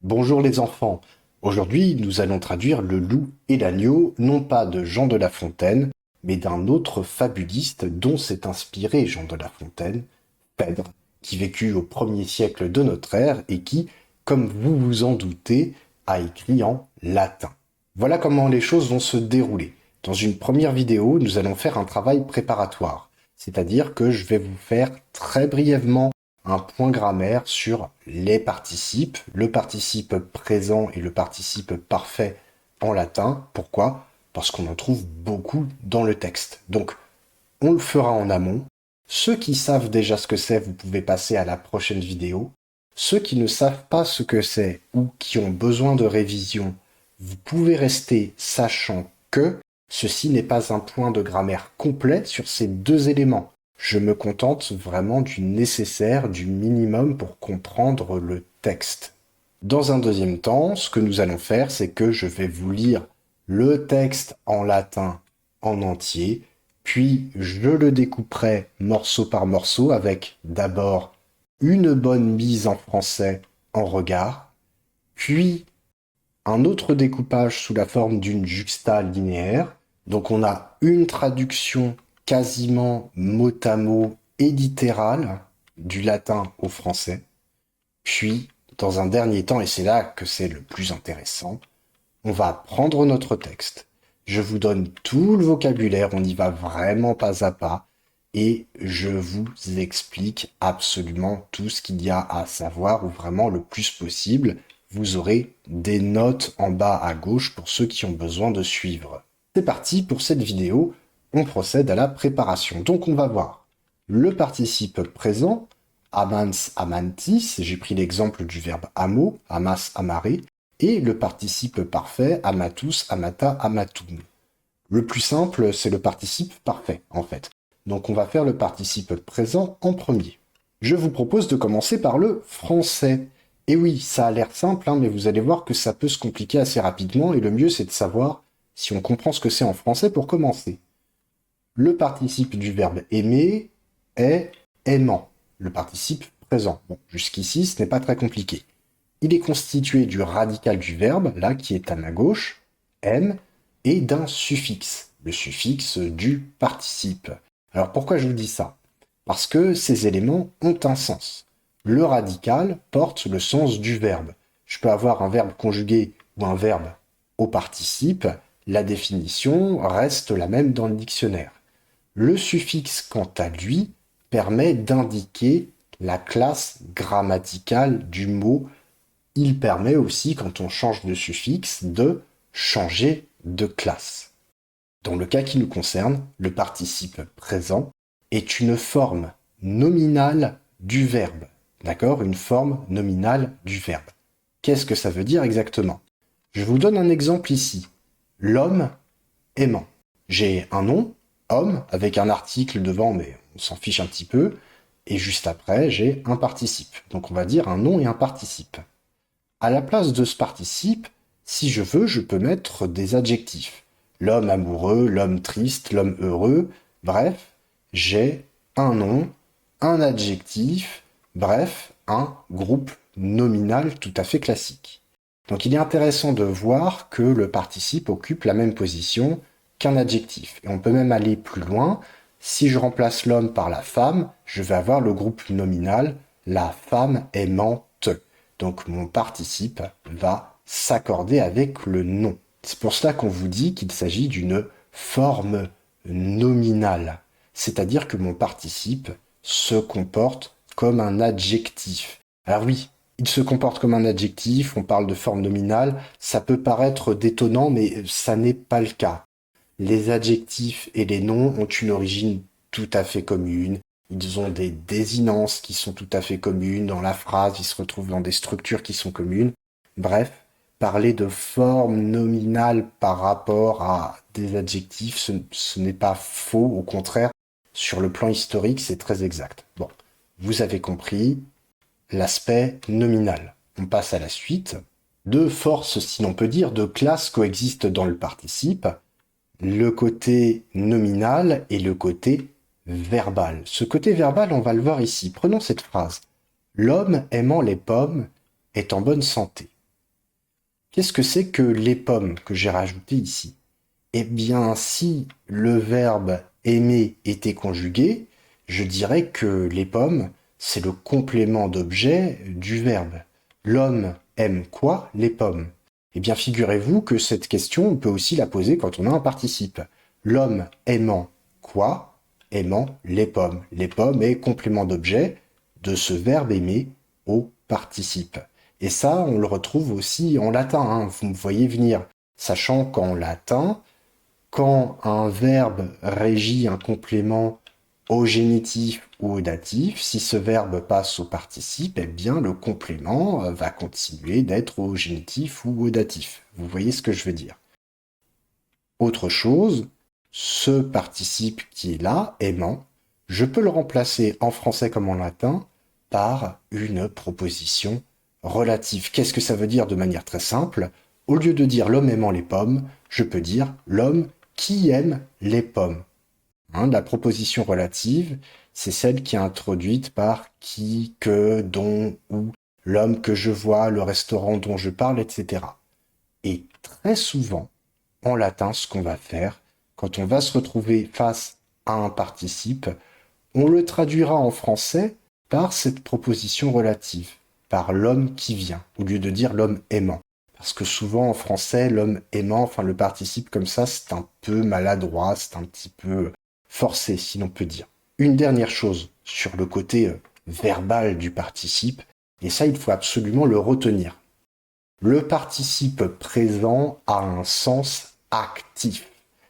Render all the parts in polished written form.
Bonjour les enfants. Aujourd'hui, nous allons traduire Le loup et l'agneau, non pas de Jean de La Fontaine, mais d'un autre fabuliste dont s'est inspiré Jean de La Fontaine, Phèdre, qui vécut au 1er siècle de notre ère et qui, comme vous vous en doutez, a écrit en latin. Voilà comment les choses vont se dérouler. Dans une première vidéo, nous allons faire un travail préparatoire, c'est-à-dire que je vais vous faire très brièvement un point grammaire sur les participes, le participe présent et le participe parfait en latin. Pourquoi? Parce qu'on en trouve beaucoup dans le texte. Donc, on le fera en amont. Ceux qui savent déjà ce que c'est, vous pouvez passer à la prochaine vidéo. Ceux qui ne savent pas ce que c'est ou qui ont besoin de révision, vous pouvez rester sachant que ceci n'est pas un point de grammaire complet sur ces deux éléments. Je me contente vraiment du nécessaire, du minimum pour comprendre le texte. Dans un deuxième temps, ce que nous allons faire, c'est que je vais vous lire le texte en latin en entier, puis je le découperai morceau par morceau avec d'abord une bonne mise en français en regard, puis un autre découpage sous la forme d'une juxta linéaire. Donc on a une traduction quasiment mot à mot et littérale du latin au français. Puis, dans un dernier temps, et c'est là que c'est le plus intéressant, on va prendre notre texte. Je vous donne tout le vocabulaire, on y va vraiment pas à pas, et je vous explique absolument tout ce qu'il y a à savoir, ou vraiment le plus possible. Vous aurez des notes en bas à gauche pour ceux qui ont besoin de suivre. C'est parti pour cette vidéo, on procède à la préparation. Donc on va voir le participe présent, amans, amantis, j'ai pris l'exemple du verbe amo, amas, amare, et le participe parfait, amatus, amata, amatum. Le plus simple, c'est le participe parfait, en fait. Donc on va faire le participe présent en premier. Je vous propose de commencer par le français. Et oui, ça a l'air simple, mais vous allez voir que ça peut se compliquer assez rapidement, et le mieux c'est de savoir si on comprend ce que c'est en français pour commencer. Le participe du verbe aimer est aimant, le participe présent. Bon, jusqu'ici, ce n'est pas très compliqué. Il est constitué du radical du verbe, là, qui est à ma gauche, aime, et d'un suffixe, le suffixe du participe. Alors pourquoi je vous dis ça? Parce que ces éléments ont un sens. Le radical porte le sens du verbe. Je peux avoir un verbe conjugué ou un verbe au participe, la définition reste la même dans le dictionnaire. Le suffixe, quant à lui, permet d'indiquer la classe grammaticale du mot. Il permet aussi, quand on change de suffixe, de changer de classe. Dans le cas qui nous concerne, le participe présent est une forme nominale du verbe. D'accord? Une forme nominale du verbe. Qu'est-ce que ça veut dire exactement? Je vous donne un exemple ici. L'homme aimant. J'ai un nom, homme, avec un article devant, mais on s'en fiche un petit peu. Et juste après, j'ai un participe. Donc on va dire un nom et un participe. À la place de ce participe, si je veux, je peux mettre des adjectifs. L'homme amoureux, l'homme triste, l'homme heureux. Bref, j'ai un nom, un adjectif, bref, un groupe nominal tout à fait classique. Donc il est intéressant de voir que le participe occupe la même position qu'un adjectif. Et on peut même aller plus loin. Si je remplace l'homme par la femme, je vais avoir le groupe nominal la femme aimante. Donc mon participe va s'accorder avec le nom. C'est pour cela qu'on vous dit qu'il s'agit d'une forme nominale. C'est-à-dire que mon participe se comporte comme un adjectif. Alors oui, il se comporte comme un adjectif, on parle de forme nominale, ça peut paraître détonnant, mais ça n'est pas le cas. Les adjectifs et les noms ont une origine tout à fait commune. Ils ont des désinences qui sont tout à fait communes dans la phrase, ils se retrouvent dans des structures qui sont communes. Bref, parler de forme nominale par rapport à des adjectifs, ce n'est pas faux, au contraire, sur le plan historique, c'est très exact. Bon, vous avez compris l'aspect nominal. On passe à la suite. Deux forces, si l'on peut dire, deux classes coexistent dans le participe. Le côté nominal et le côté verbal. Ce côté verbal, on va le voir ici. Prenons cette phrase. L'homme aimant les pommes est en bonne santé. Qu'est-ce que c'est que les pommes que j'ai rajouté ici? Eh bien, si le verbe aimer était conjugué, je dirais que les pommes, c'est le complément d'objet du verbe. L'homme aime quoi? Les pommes. Eh bien, figurez-vous que cette question, on peut aussi la poser quand on a un participe. L'homme aimant quoi? Aimant les pommes. Les pommes est complément d'objet de ce verbe aimer au participe. Et ça, on le retrouve aussi en latin, hein, vous me voyez venir. Sachant qu'en latin, quand un verbe régit un complément au génitif ou au datif, si ce verbe passe au participe, eh bien le complément va continuer d'être au génitif ou au datif. Vous voyez ce que je veux dire? Autre chose, ce participe qui est là, aimant, je peux le remplacer en français comme en latin par une proposition relative. Qu'est-ce que ça veut dire de manière très simple? Au lieu de dire l'homme aimant les pommes, je peux dire l'homme qui aime les pommes. Hein, la proposition relative, c'est celle qui est introduite par qui, que, dont, où, l'homme que je vois, le restaurant dont je parle, etc. Et très souvent, en latin, ce qu'on va faire, quand on va se retrouver face à un participe, on le traduira en français par cette proposition relative, par l'homme qui vient, au lieu de dire l'homme aimant. Parce que souvent en français, l'homme aimant, enfin le participe comme ça, c'est un peu maladroit, c'est un petit peu forcé, si l'on peut dire. Une dernière chose sur le côté verbal du participe, et ça il faut absolument le retenir. Le participe présent a un sens actif.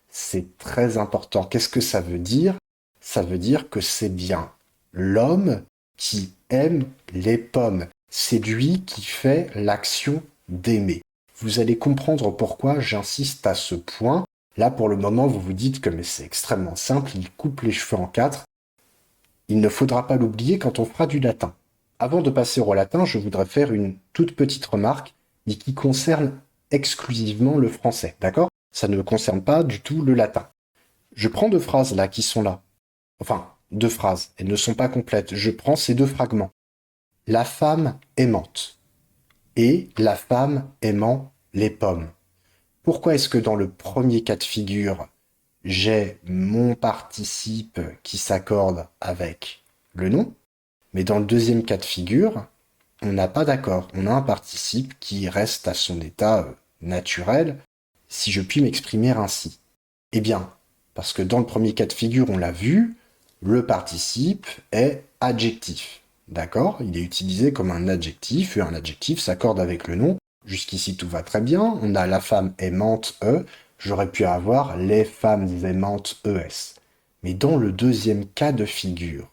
C'est très important. Qu'est-ce que ça veut dire? Ça veut dire que c'est bien l'homme qui aime les pommes. C'est lui qui fait l'action d'aimer. Vous allez comprendre pourquoi j'insiste à ce point. Là, pour le moment, vous vous dites que mais c'est extrêmement simple, il coupe les cheveux en quatre. Il ne faudra pas l'oublier quand on fera du latin. Avant de passer au latin, je voudrais faire une toute petite remarque, mais qui concerne exclusivement le français, d'accord? Ça ne concerne pas du tout le latin. Je prends deux phrases là qui sont là. Enfin, deux phrases, elles ne sont pas complètes. Je prends ces deux fragments. La femme aimante et la femme aimant les pommes. Pourquoi est-ce que dans le premier cas de figure, j'ai mon participe qui s'accorde avec le nom, mais dans le deuxième cas de figure, on n'a pas d'accord. On a un participe qui reste à son état naturel, si je puis m'exprimer ainsi. Eh bien, parce que dans le premier cas de figure, on l'a vu, le participe est adjectif. D'accord? Il est utilisé comme un adjectif, et un adjectif s'accorde avec le nom. Jusqu'ici, tout va très bien. On a la femme aimante, j'aurais pu avoir les femmes aimantes, ES. Mais dans le deuxième cas de figure,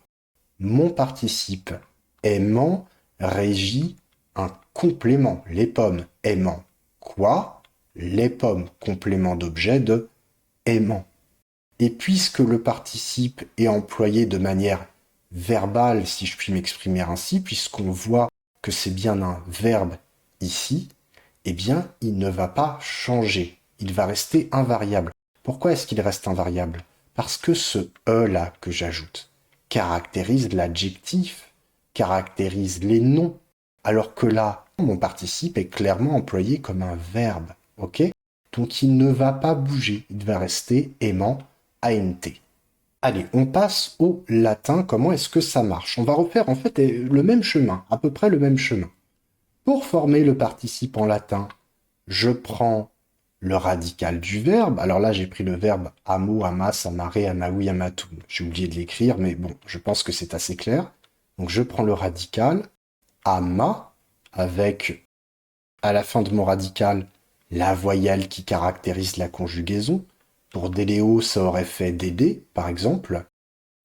mon participe aimant régit un complément. Les pommes aimant quoi? Les pommes, complément d'objet de aimant. Et puisque le participe est employé de manière verbale, si je puis m'exprimer ainsi, puisqu'on voit que c'est bien un verbe ici, eh bien, il ne va pas changer. Il va rester invariable. Pourquoi est-ce qu'il reste invariable? Parce que ce E-là que j'ajoute caractérise l'adjectif, caractérise les noms, alors que là, mon participe est clairement employé comme un verbe, ok? Donc il ne va pas bouger, il va rester aimant, ant. Allez, on passe au latin, comment est-ce que ça marche? On va refaire en fait le même chemin, à peu près le même chemin. Pour former le participe en latin, je prends le radical du verbe. Alors là, j'ai pris le verbe amo, amas, amare, amaoui, amatum. J'ai oublié de l'écrire, mais bon, je pense que c'est assez clair. Donc je prends le radical, ama, avec à la fin de mon radical la voyelle qui caractérise la conjugaison. Pour déléo, ça aurait fait dédé, par exemple.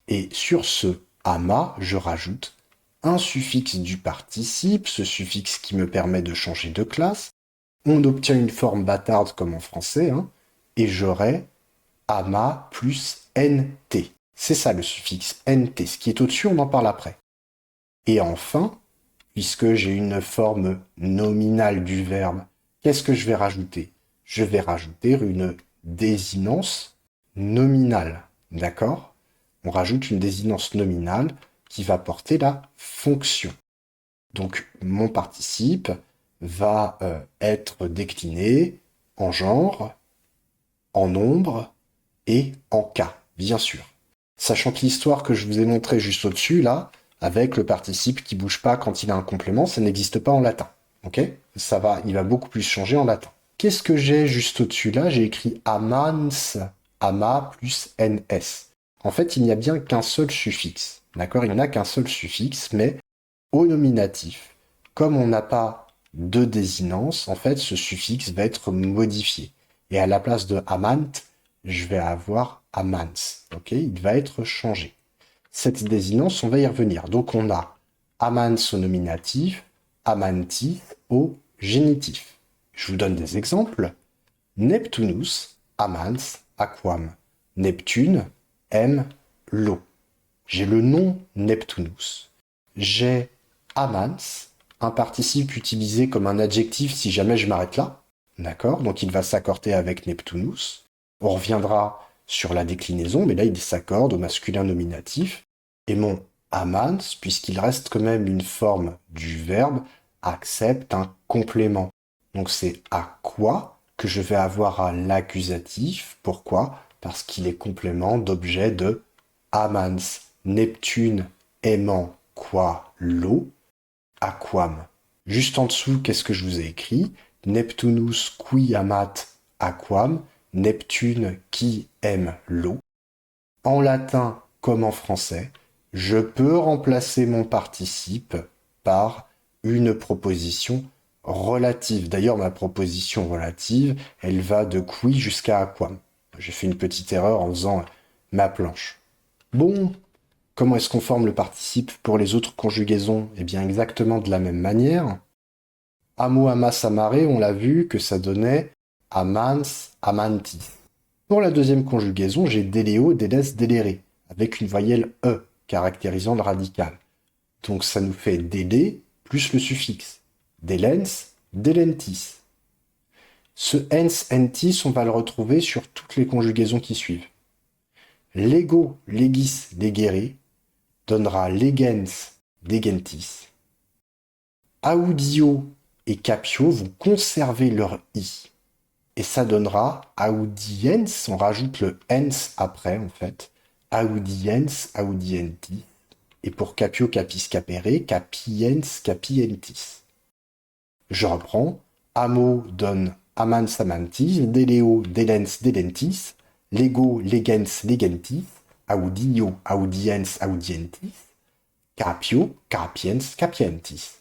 Et sur ce ama, je rajoute un suffixe du participe, ce suffixe qui me permet de changer de classe. On obtient une forme bâtarde comme en français, hein, et j'aurai ama plus nt. C'est ça le suffixe nt. Ce qui est au-dessus, on en parle après. Et enfin, puisque j'ai une forme nominale du verbe, qu'est-ce que je vais rajouter? Je vais rajouter une désinence nominale. D'accord? On rajoute une désinence nominale qui va porter la fonction. Donc mon participe va être décliné en genre, en nombre et en cas, bien sûr. Sachant que l'histoire que je vous ai montrée juste au-dessus, là, avec le participe qui bouge pas quand il a un complément, ça n'existe pas en latin. Ok? Il va beaucoup plus changer en latin. Qu'est-ce que j'ai juste au-dessus là? J'ai écrit amans, ama plus ns. En fait, il n'y a bien qu'un seul suffixe. D'accord? Il n'y en a qu'un seul suffixe, mais au nominatif, comme on n'a pas de désinence, en fait, ce suffixe va être modifié. Et à la place de amant, je vais avoir amans. Ok? Il va être changé. Cette désinence, on va y revenir. Donc on a amans au nominatif, amantis au génitif. Je vous donne des exemples. Neptunus, amans, aquam. Neptune aime l'eau. J'ai le nom Neptunus. J'ai amans, un participe utilisé comme un adjectif si jamais je m'arrête là. D'accord? Donc il va s'accorder avec Neptunus. On reviendra sur la déclinaison, mais là il s'accorde au masculin nominatif. Et mon amans, puisqu'il reste quand même une forme du verbe, accepte un complément. Donc c'est à quoi que je vais avoir à l'accusatif. Pourquoi? Parce qu'il est complément d'objet de amans. Neptune aimant quoi l'eau, aquam. Juste en dessous, qu'est-ce que je vous ai écrit? Neptunus qui amat aquam, Neptune qui aime l'eau. En latin comme en français, je peux remplacer mon participe par une proposition relative. D'ailleurs, ma proposition relative, elle va de qui jusqu'à aquam. J'ai fait une petite erreur en faisant ma planche. Bon, comment est-ce qu'on forme le participe pour les autres conjugaisons? Eh bien, exactement de la même manière. Amo, amas, amare, on l'a vu que ça donnait amans, amantis. Pour la deuxième conjugaison, j'ai deleo, deles, delere, avec une voyelle E, caractérisant le radical. Donc ça nous fait dele plus le suffixe. Delens, delentis. Ce ens, entis, on va le retrouver sur toutes les conjugaisons qui suivent. Lego, legis, legere, donnera legens, degentis. Audio et capio vont conserver leur i. Et ça donnera audiens, on rajoute le ens après en fait. Audiens, audienti. Et pour capio, capis, capere, capiens, capientis. Je reprends. Amo donne amans, amantis. Deleo, delens, delentis. Lego, legens, legentis. Audio, audiens, audientis. Capio, capiens, capientis.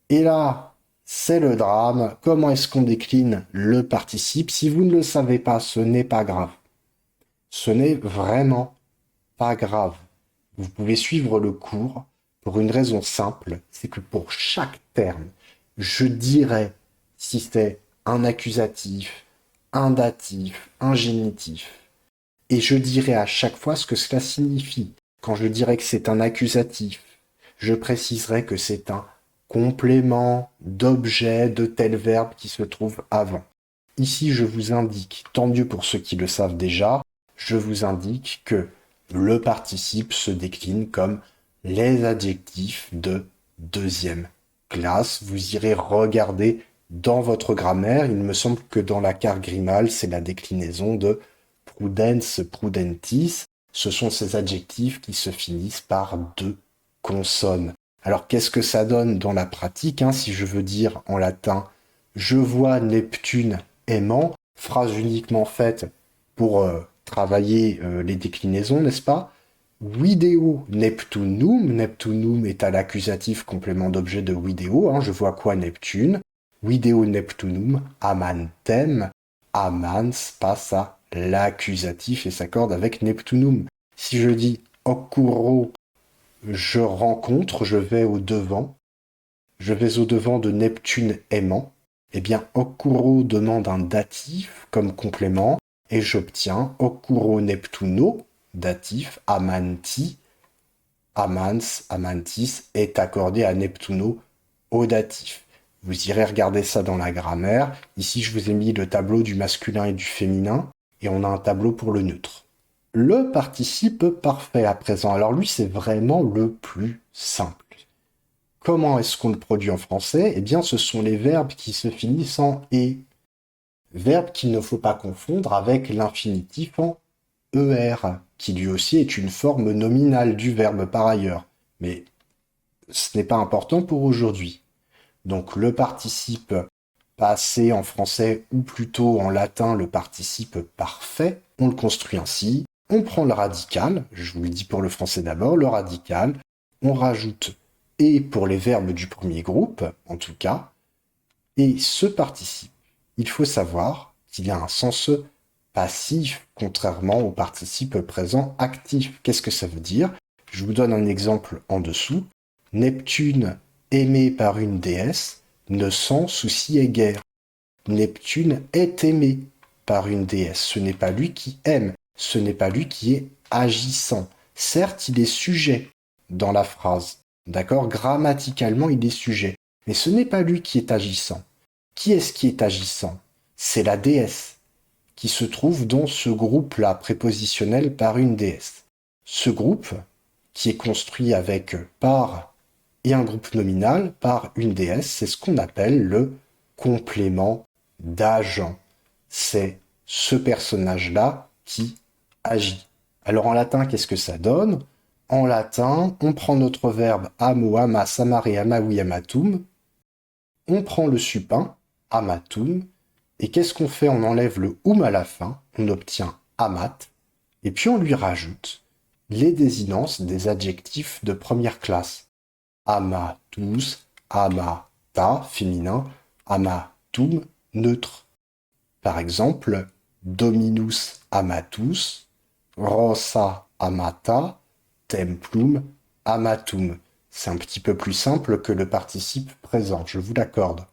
Et là, c'est le drame. Comment est-ce qu'on décline le participe? Si vous ne le savez pas, ce n'est pas grave. Ce n'est vraiment pas grave. Vous pouvez suivre le cours pour une raison simple, c'est que pour chaque terme, je dirais si c'est un accusatif, un datif, un génitif. Et je dirai à chaque fois ce que cela signifie. Quand je dirai que c'est un accusatif, je préciserai que c'est un complément d'objet de tel verbe qui se trouve avant. Ici, je vous indique, tant mieux pour ceux qui le savent déjà, je vous indique que le participe se décline comme les adjectifs de deuxième classe. Vous irez regarder dans votre grammaire. Il me semble que dans la carte Grimal, c'est la déclinaison de prudens, prudentis. Ce sont ces adjectifs qui se finissent par deux consonnes. Alors, qu'est-ce que ça donne dans la pratique, hein, si je veux dire en latin « Je vois Neptune aimant », phrase uniquement faite pour travailler les déclinaisons, n'est-ce pas? Video Neptunum, Neptunum est à l'accusatif complément d'objet de video, hein, je vois quoi Neptune? Video Neptunum, amantem, amans passe à l'accusatif et s'accorde avec Neptunum. Si je dis occurro, je rencontre, je vais au devant de Neptune aimant, eh bien occurro demande un datif comme complément, et j'obtiens occurro Neptuno, datif, amanti, amans, amantis est accordé à Neptuno au datif. Vous irez regarder ça dans la grammaire. Ici, je vous ai mis le tableau du masculin et du féminin, et on a un tableau pour le neutre. Le participe parfait à présent. Alors lui, c'est vraiment le plus simple. Comment est-ce qu'on le produit en français? Eh bien, ce sont les verbes qui se finissent en «et». Verbe qu'il ne faut pas confondre avec l'infinitif en «er», qui lui aussi est une forme nominale du verbe par ailleurs. Mais ce n'est pas important pour aujourd'hui. Donc le participe passé en français ou plutôt en latin le participe parfait, on le construit ainsi. On prend le radical, je vous le dis pour le français d'abord, le radical, on rajoute et pour les verbes du premier groupe, en tout cas, et ce participe, il faut savoir qu'il a un sens passif, contrairement au participe présent actif. Qu'est-ce que ça veut dire? Je vous donne un exemple en dessous. Neptune, aimé par une déesse, ne s'en souciait guère. Neptune est aimé par une déesse. Ce n'est pas lui qui aime, ce n'est pas lui qui est agissant. Certes, il est sujet dans la phrase. D'accord? Grammaticalement, il est sujet. Mais ce n'est pas lui qui est agissant. Qui est-ce qui est agissant? C'est la déesse qui se trouve dans ce groupe-là, prépositionnel par une déesse. Ce groupe, qui est construit avec par et un groupe nominal par une déesse, c'est ce qu'on appelle le complément d'agent. C'est ce personnage-là qui agit. Alors en latin, qu'est-ce que ça donne? En latin, on prend notre verbe amo, amas, amare, amavi, amatum, on prend le supin, amatum, et qu'est-ce qu'on fait? On enlève le à la fin, on obtient amat, et puis on lui rajoute les désinences des adjectifs de première classe. Amatus, amata, féminin, amatum, neutre. Par exemple, dominus amatus, rosa amata, templum amatum. C'est un petit peu plus simple que le participe présent, je vous l'accorde.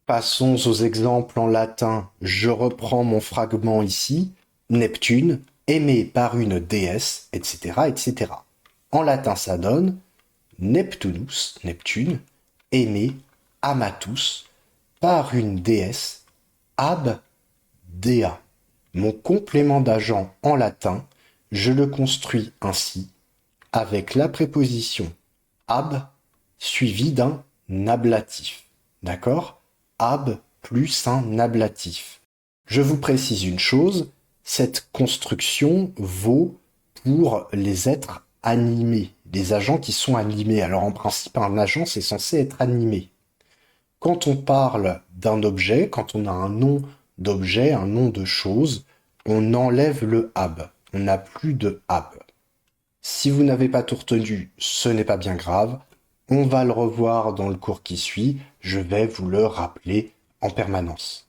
Passons aux exemples en latin. Je reprends mon fragment ici. Neptune, aimé par une déesse, etc., etc. En latin, ça donne Neptunus, Neptune, aimé, amatus, par une déesse, ab dea. Mon complément d'agent en latin, je le construis ainsi, avec la préposition ab suivi d'un ablatif. D'accord? Ab plus un ablatif. Je vous précise une chose, cette construction vaut pour les êtres animés, les agents qui sont animés. Alors en principe, un agent, c'est censé être animé. Quand on parle d'un objet, quand on a un nom d'objet, un nom de chose, on enlève le ab. On n'a plus de ab. Si vous n'avez pas tout retenu, ce n'est pas bien grave. On va le revoir dans le cours qui suit. Je vais vous le rappeler en permanence.